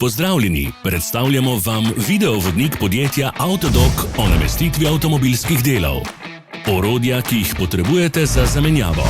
Pozdravljeni, predstavljamo vam videovodnik podjetja Avtodok o namestitvi avtomobilskih delov. Orodja, ki jih potrebujete za zamenjavo.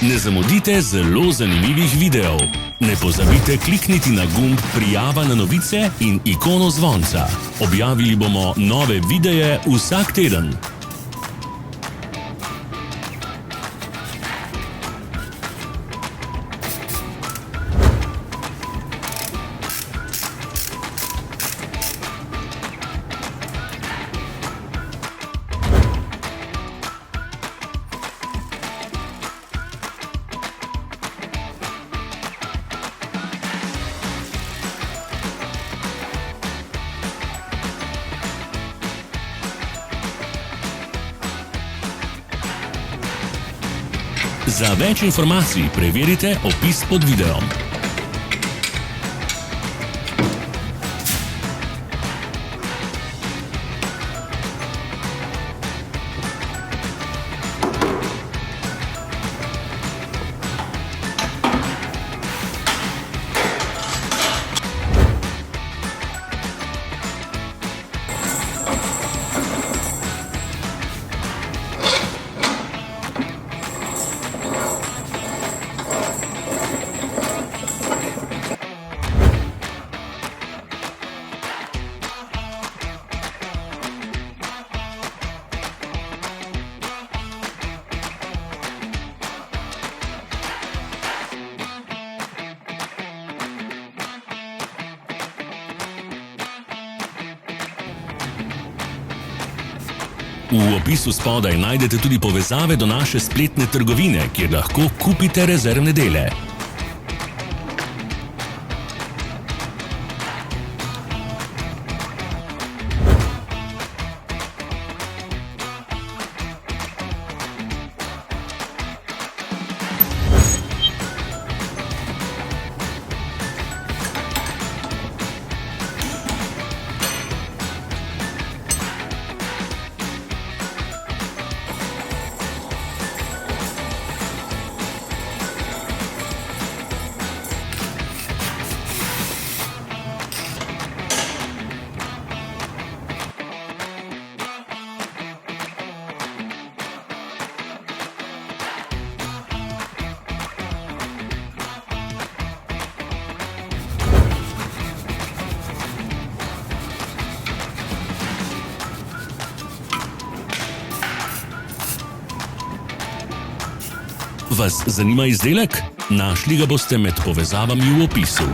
Ne zamudite zelo zanimivih videov. Ne pozabite klikniti na gumb prijava na novice in ikono zvonca. Objavili bomo nove videe vsak teden. Za več informacij preverite opis pod videom. V opisu spodaj najdete tudi povezave do naše spletne trgovine, kjer lahko kupite rezervne dele. Vas zanima izdelek? Našli ga boste med povezavami v opisu.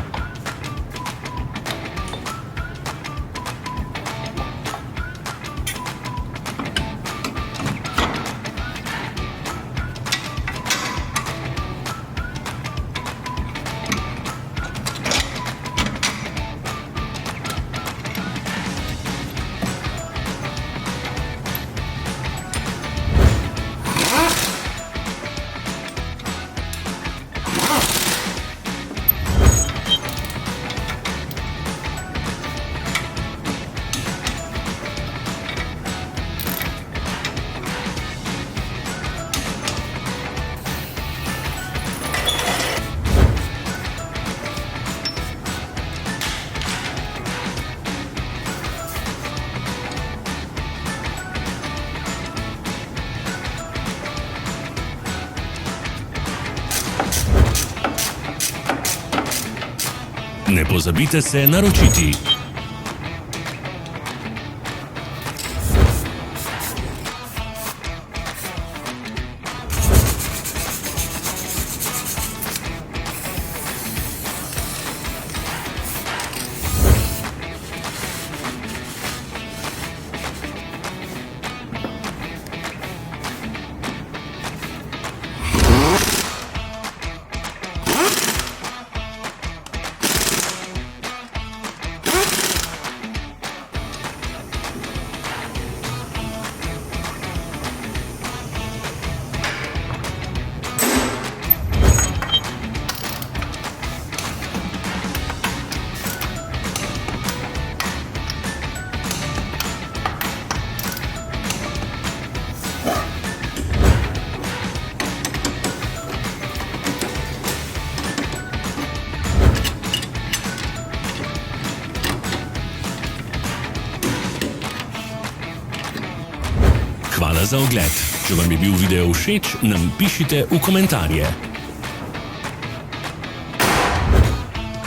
Ne pozabite se naročiti. Hvala za ogled. Če vam je bil video všeč, nam pišite v komentarje.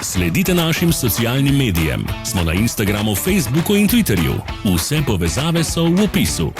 Sledite našim socialnim medijem. Smo na Instagramu, Facebooku in Twitterju. Vse povezave so v opisu.